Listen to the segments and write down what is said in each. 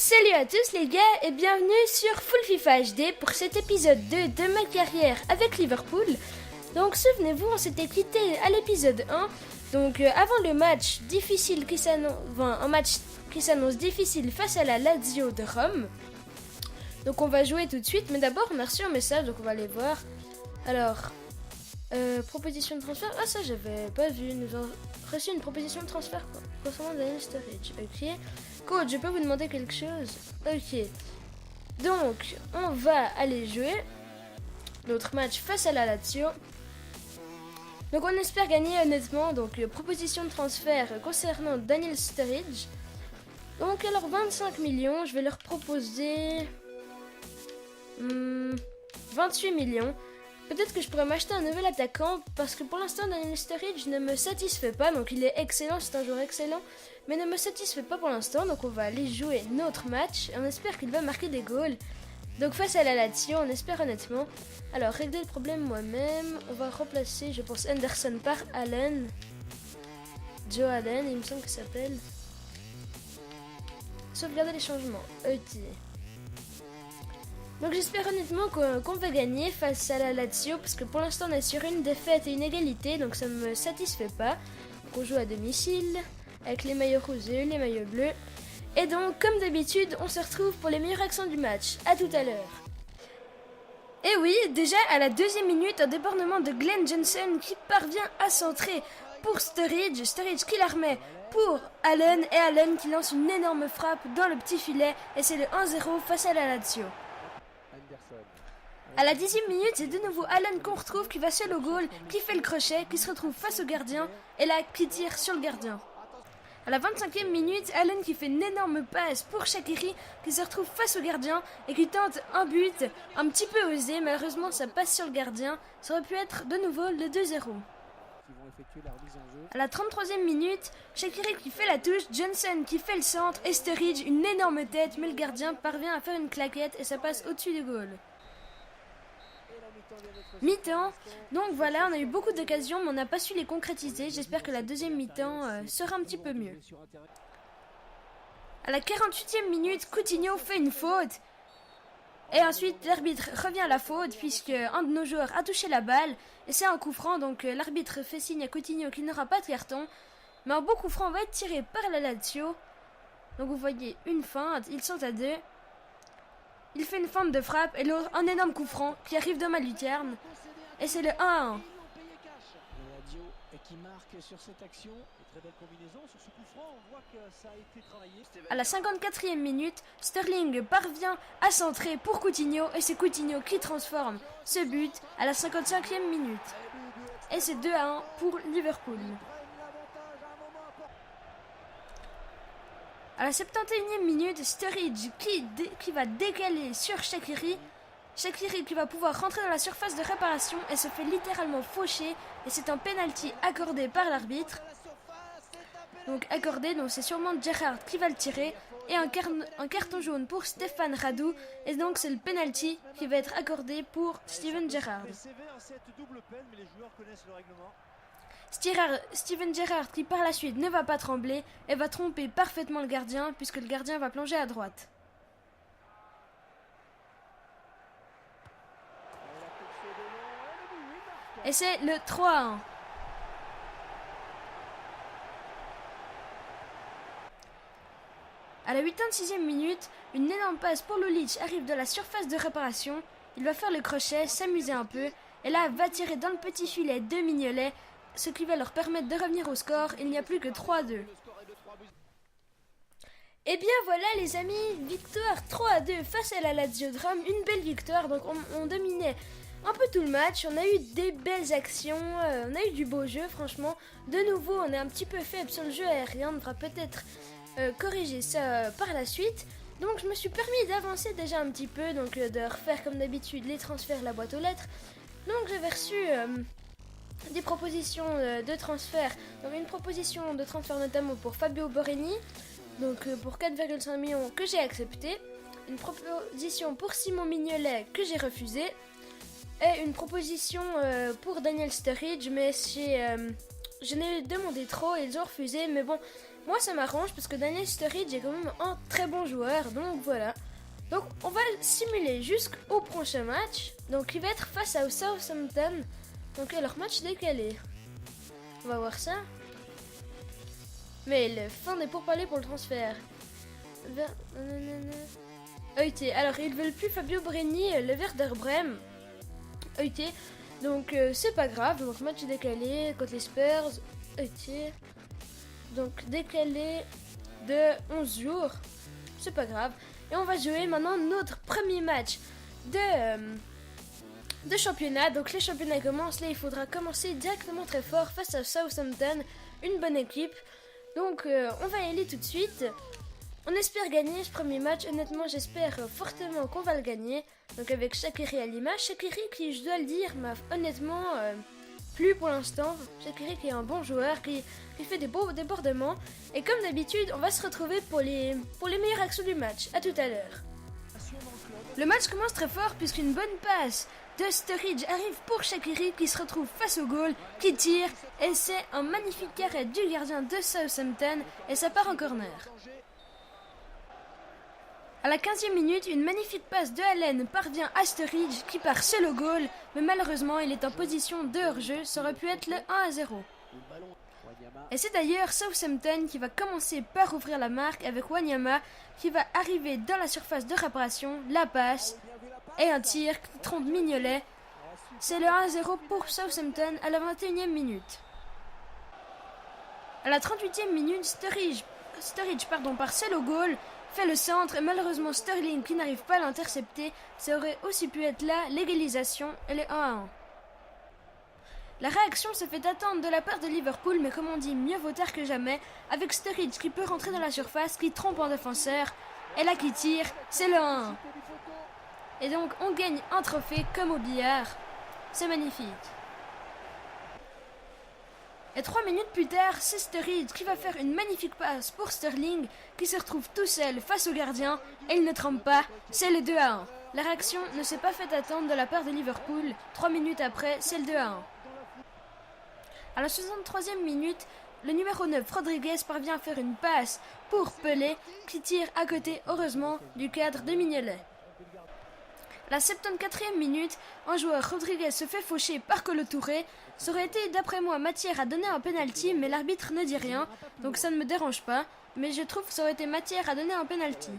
Salut à tous les gars et bienvenue sur Full FIFA HD pour cet épisode 2 de ma carrière avec Liverpool. Donc souvenez-vous, on s'était quitté à l'épisode 1, donc avant le match difficile un match qui s'annonce difficile face à la Lazio de Rome. Donc on va jouer tout de suite, mais d'abord on a reçu un message, donc on va aller voir. Alors, proposition de transfert, ah ça j'avais pas vu, nous avons reçu une proposition de transfert concernant Daniel Sturridge, ok. Coach, je peux vous demander quelque chose? Ok. Donc, on va aller jouer notre match face à la Lazio. Donc, on espère gagner honnêtement. Donc, proposition de transfert concernant Daniel Sturridge. Donc, alors 25 millions, je vais leur proposer 28 millions. Peut-être que je pourrais m'acheter un nouvel attaquant parce que pour l'instant Daniel Sturridge ne me satisfait pas. Donc il est excellent, c'est un joueur excellent, mais ne me satisfait pas pour l'instant. Donc on va aller jouer notre match et on espère qu'il va marquer des goals. Donc face à la Lazio, on espère honnêtement. Alors régler le problème moi-même, on va remplacer, je pense, Henderson par Allen. Joe Allen, il me semble qu'il s'appelle. Sauvegarder les changements, ok. Donc j'espère honnêtement qu'on va gagner face à la Lazio parce que pour l'instant on est sur une défaite et une égalité, donc ça ne me satisfait pas. Donc on joue à domicile avec les maillots rouges et les maillots bleus. Et donc comme d'habitude on se retrouve pour les meilleures actions du match. À tout à l'heure. Et oui, déjà à la deuxième minute, un débordement de Glenn Johnson qui parvient à centrer pour Sturridge. Sturridge qui la remet pour Allen et Allen qui lance une énorme frappe dans le petit filet et c'est le 1-0 face à la Lazio. À la 10e minute, c'est de nouveau Allen qu'on retrouve qui va seul au goal, qui fait le crochet, qui se retrouve face au gardien et là qui tire sur le gardien. À la 25e minute, Allen qui fait une énorme passe pour Shaqiri qui se retrouve face au gardien et qui tente un but un petit peu osé, malheureusement ça passe sur le gardien, ça aurait pu être de nouveau le 2-0. À la 33e minute, Shaqiri qui fait la touche, Johnson qui fait le centre et Sturridge une énorme tête, mais le gardien parvient à faire une claquette et ça passe au-dessus du goal. Mi-temps, donc voilà, on a eu beaucoup d'occasions mais on n'a pas su les concrétiser. J'espère que la deuxième mi-temps sera un petit peu mieux. À la 48e minute, Coutinho fait une faute. Et ensuite, l'arbitre revient à la faute puisque un de nos joueurs a touché la balle. Et c'est un coup franc, donc l'arbitre fait signe à Coutinho qu'il n'aura pas de carton. Mais un beau coup franc va être tiré par la Lazio. Donc vous voyez une feinte, ils sont à deux. Il fait une feinte de frappe et l'autre un énorme coup franc qui arrive de ma lucarne. Et c'est le 1-1. À la 54e minute, Sterling parvient à centrer pour Coutinho et c'est Coutinho qui transforme ce but à la 55e minute. Et c'est 2-1 pour Liverpool. À la 71e minute, Sturridge qui va décaler sur Shaqiri. Shaqiri qui va pouvoir rentrer dans la surface de réparation et se fait littéralement faucher. Et c'est un penalty accordé par l'arbitre. Donc accordé, donc c'est sûrement Gerrard qui va le tirer. Et un carton jaune pour Stéphane Radou. Et donc c'est le penalty qui va être accordé pour Steven Gerrard. Steven Gerrard qui par la suite ne va pas trembler et va tromper parfaitement le gardien puisque le gardien va plonger à droite. Et c'est le 3-1. À la 86e minute, une énorme passe pour Lulic arrive de la surface de réparation. Il va faire le crochet, s'amuser un peu et là va tirer dans le petit filet de Mignolet, ce qui va leur permettre de revenir au score. Il n'y a plus que 3-2. Et bien voilà les amis, victoire 3-2 face à la Lazio de Rome, une belle victoire. Donc on dominait un peu tout le match, on a eu des belles actions, on a eu du beau jeu franchement. De nouveau on est un petit peu faible sur le jeu aérien, on devra peut-être corriger ça par la suite. Donc je me suis permis d'avancer déjà un petit peu, donc de refaire comme d'habitude les transferts, la boîte aux lettres. Donc j'avais reçu des propositions de transfert, donc une proposition de transfert notamment pour Fabio Borini, donc pour 4,5 millions que j'ai accepté, une proposition pour Simon Mignolet que j'ai refusé, et une proposition pour Daniel Sturridge, mais je n'ai demandé trop et ils ont refusé, mais bon, moi ça m'arrange parce que Daniel Sturridge est quand même un très bon joueur, donc voilà. Donc on va simuler jusqu'au prochain match, donc il va être face à Southampton, donc leur match décalé. On va voir ça. Mais le fin des pourparlers pour le transfert. OIT. Alors ils veulent plus Fabio Brenny, le Werder Bremen. OIT. Donc c'est pas grave, donc match décalé contre les Spurs. OIT. Donc décalé de 11 jours. C'est pas grave. Et on va jouer maintenant notre premier match de championnat. Donc les championnats commencent. Là il faudra commencer directement très fort face à Southampton. Une bonne équipe. Donc on va y aller tout de suite. On espère gagner ce premier match. Honnêtement j'espère fortement qu'on va le gagner. Donc avec Shaqiri à l'image. Shaqiri qui, je dois le dire, m'a honnêtement plu pour l'instant. Shaqiri qui est un bon joueur, qui fait des beaux débordements. Et comme d'habitude, on va se retrouver pour les meilleures actions du match. A tout à l'heure. Le match commence très fort puisqu'une bonne passe de Sturridge arrive pour Shaqiri qui se retrouve face au goal, qui tire. Et c'est un magnifique arrêt du gardien de Southampton et ça part en corner. À la 15e minute, une magnifique passe de Allen parvient à Sturridge qui part seul au goal, mais malheureusement il est en position de hors-jeu, ça aurait pu être le 1-0. Et c'est d'ailleurs Southampton qui va commencer par ouvrir la marque avec Wanyama qui va arriver dans la surface de réparation, la passe et un tir qui trompe Mignolet. C'est le 1-0 pour Southampton à la 21e minute. À la 38e minute, Sturridge part seul au goal, fait le centre et malheureusement Sterling qui n'arrive pas à l'intercepter, ça aurait aussi pu être là l'égalisation et le 1-1. La réaction se fait attendre de la part de Liverpool, mais comme on dit, mieux vaut tard que jamais, avec Sturridge qui peut rentrer dans la surface, qui trompe un défenseur, et là qui tire, c'est le 1-1. Et donc on gagne un trophée comme au billard, c'est magnifique. Et 3 minutes plus tard, c'est Sturridge qui va faire une magnifique passe pour Sterling, qui se retrouve tout seul face au gardien, et il ne trempe pas, c'est le 2-1. La réaction ne s'est pas fait attendre de la part de Liverpool, 3 minutes après, c'est le 2-1. À la 63e minute, le numéro 9, Rodriguez, parvient à faire une passe pour Pelé, qui tire à côté, heureusement, du cadre de Mignolet. À la 74e minute, un joueur Rodriguez se fait faucher par Kolo Touré. Ça aurait été, d'après moi, matière à donner un penalty, mais l'arbitre ne dit rien, donc ça ne me dérange pas. Mais je trouve que ça aurait été matière à donner un penalty.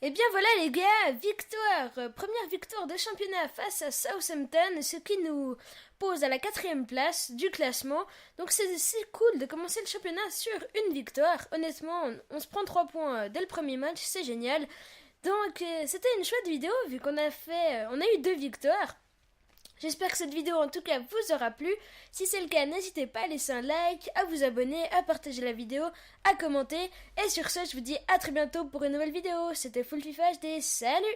Et bien voilà les gars, victoire, première victoire de championnat face à Southampton, ce qui nous pose à la 4e place du classement. Donc c'est cool de commencer le championnat sur une victoire. Honnêtement, on se prend 3 points dès le premier match, c'est génial. Donc c'était une chouette vidéo vu qu'on a eu 2 victoires. J'espère que cette vidéo en tout cas vous aura plu. Si c'est le cas, n'hésitez pas à laisser un like, à vous abonner, à partager la vidéo, à commenter. Et sur ce, je vous dis à très bientôt pour une nouvelle vidéo. C'était Full FIFA HD, salut!